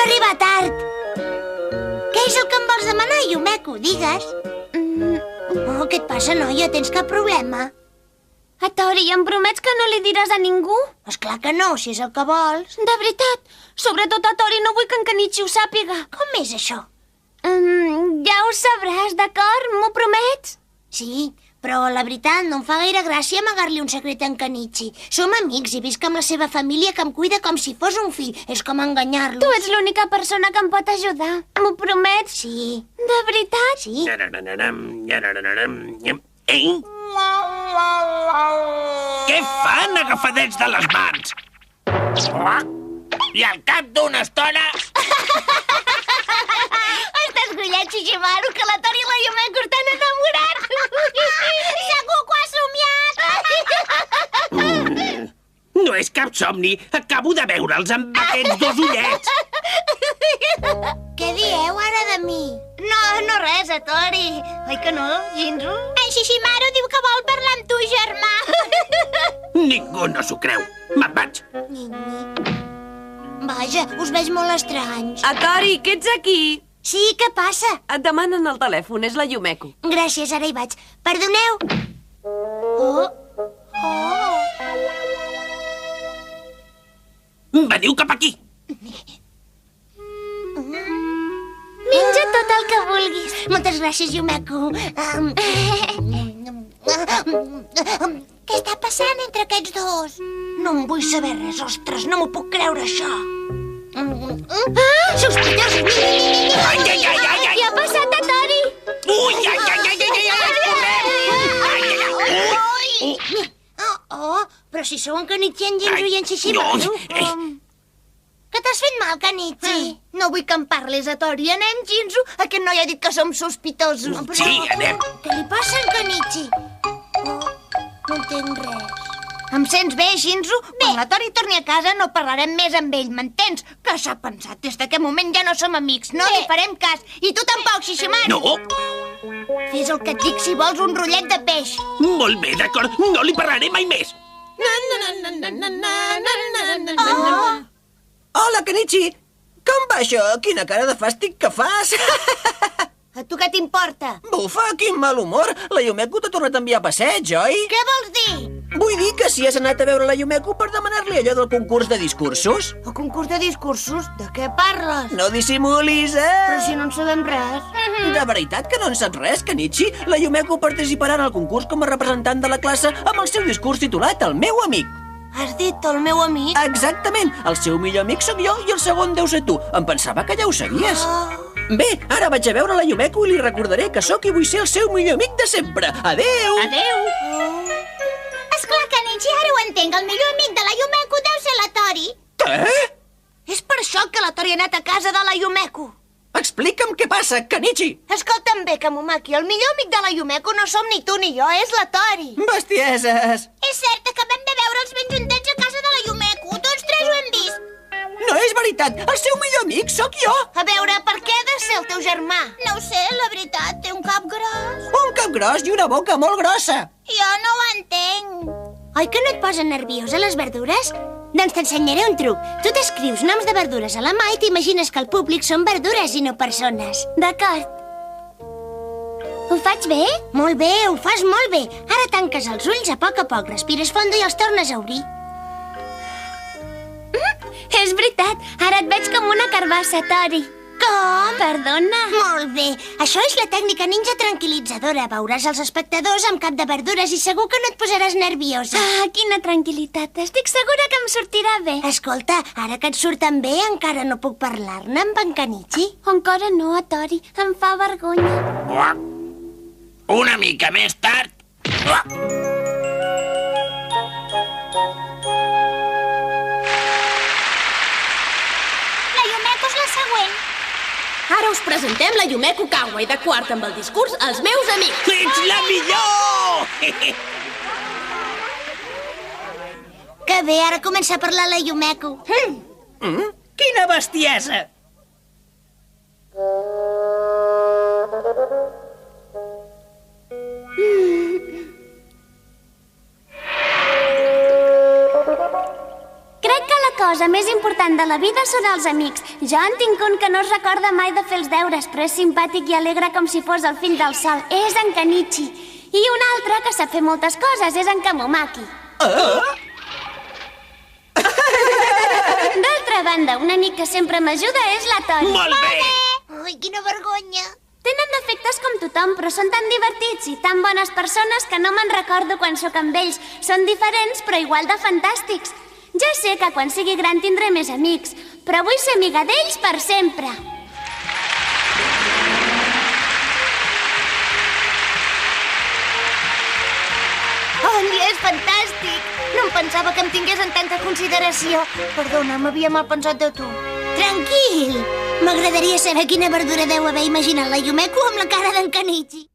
No arriba tard. Què és el que em vols demanar, Yumeko? Digues. Oh, què et passa, noia? Tens cap problema? Tori, em promets que no li diràs a ningú? Esclar que no, si és el que vols. De veritat. Sobretot a Tori no vull que en Kenichi ho sàpiga. Com és això? Ja ho sabràs, d'acord? M'ho promets? Sí, però la veritat no em fa gaire gràcia amagar-li un secret a en Kenichi. Som amics i visc amb la seva família que em cuida com si fos un fill. És com enganyar-lo. Tu ets l'única persona que em pot ajudar. M'ho promets? Sí. De veritat? Sí. Ei! Què fan agafadets de les mans? I al cap d'una estona... Estàs grillet, Shishimaru, que la Tori i la Yumeko estan enamorats. Segur que ho has somiat. No és cap somni. Acabo de veure'ls amb aquests dos ullets. Què dieu ara de mi? No res, Tori. Oi que no, Jinru? En Shishimaru diu que vol parlar amb tu, germà. Ningú no s'ho creu. Me'n vaig. Vaja, us veig molt estranys. Tori, que ets aquí? Sí, què passa? Et demanen el telèfon, és la Yumeko. Gràcies, ara hi vaig. Perdoneu. Veniu cap aquí. Menja tot el que vulguis. Moltes gràcies, Yumeko. Què està passant entre aquests dos? No en vull saber res, ostres, no m'ho puc creure, això. Sospitosos! Ai, ai, ai, ai, ai. Què ha passat, Tori? Ui, ai, ai, ai, ai, ai, ai, correm. Ai, ai, ai. Oh, però si sou en Kenichi, en Jinru i en Shishimaru. Que t'has fet mal, Kenichi? No vull que em parlis, Tori. Anem, Jinru? Aquest noi ha dit que som sospitosos. Sí, anem. Què li passa a en Kenichi? No entenc res. Em sents bé, Shinzu? Quan la Tori torni a casa no parlarem més amb ell, m'entens? Que s'ha pensat? Des d'aquest moment ja no som amics, no li farem cas. I tu tampoc, Shishimaru. No. Fes el que et dic si vols un rotllet de peix. Molt bé, d'acord. No li parlaré mai més. Hola, Kenichi! Com va això? Quina cara de fàstic que fas! A tu què t'importa? Bufa, quin mal humor! La Yumeko t'ha tornat a enviar a passeig, oi? Què vols dir? Vull dir que si has anat a veure la Yumeko per demanar-li allò del concurs de discursos. El concurs de discursos? De què parles? No dissimulis, Però si no en sabem res. De veritat que no en saps res, Kenichi? La Yumeko participarà en el concurs com a representant de la classe amb el seu discurs titulat El meu amic. Has dit el meu amic? Exactament. El seu millor amic sóc jo i el segon deu ser tu. Em pensava que ja ho sabies. Bé, ara vaig a veure la Yumeko i li recordaré que sóc i vull ser el seu millor amic de sempre. Adéu! Adéu. Esclar, Kenichi, ara ho entenc. El millor amic de la Yumeko deu ser la Tori. Què? És per això que la Tori ha anat a casa de la Yumeko. Explica'm què passa, Kenichi. Escolta'm bé, Kamumaki, el millor amic de la Yumeko no som ni tu ni jo, és la Tori. Bestieses. És cert, acabem de veure'ls ben juntets a casa de la Yumeko. Tots tres ho hem vist. No és veritat. El seu millor amic sóc jo. A veure, per què ha de ser el teu germà? No ho sé, la veritat, té un cap gros. Un cap gros i una boca molt grossa. Jo no ho entenc. Oi que no et posen nerviosa les verdures? Doncs t'ensenyaré un truc. Tu t'escrius noms de verdures a la mà i t'imagines que el públic són verdures i no persones. D'acord. Ho faig bé? Molt bé, ho fas molt bé. Ara tanques els ulls a poc, respires fondo i els tornes a obrir. És veritat, ara et veig com una carbassa, Tori. Com? Perdona. Molt bé. Això és la tècnica ninja tranquil·litzadora. Veuràs els espectadors amb cap de verdures i segur que no et posaràs nerviosa. Ah, quina tranquil·litat. Estic segura que em sortirà bé. Escolta, ara que et surten bé, encara no puc parlar-ne amb en Kenichi? Encara no, Tori. Em fa vergonya. Uac. Una mica més tard... Uac. La Yumeko és la següent. Ara us presentem la Yumeko Kawai, de quart amb el discurs als meus amics. Ets la millor! Que bé, ara comença a parlar la Yumeko. Quina bestiesa! Crec que la cosa més important de la vida són els amics. Jo en tinc un que no es recorda mai de fer els deures, però és simpàtic i alegre com si fos el fill del sol. És en Kenichi. I un altre que sap fer moltes coses és en Kamomaki. D'altra banda, un amic que sempre m'ajuda és la Tori. Molt bé! Ai, quina vergonya. Tenen defectes com tothom, però són tan divertits i tan bones persones que no me'n recordo quan sóc amb ells. Són diferents, però igual de fantàstics. Ja sé que quan sigui gran tindré més amics, però vull ser amiga d'ells per sempre. Oli, és fantàstic! No em pensava que em tingués en tanta consideració. Perdona, m'havia mal pensat de tu. Tranquil! M'agradaria saber quina verdura deu haver imaginat la Yumeko amb la cara d'en Kenichi.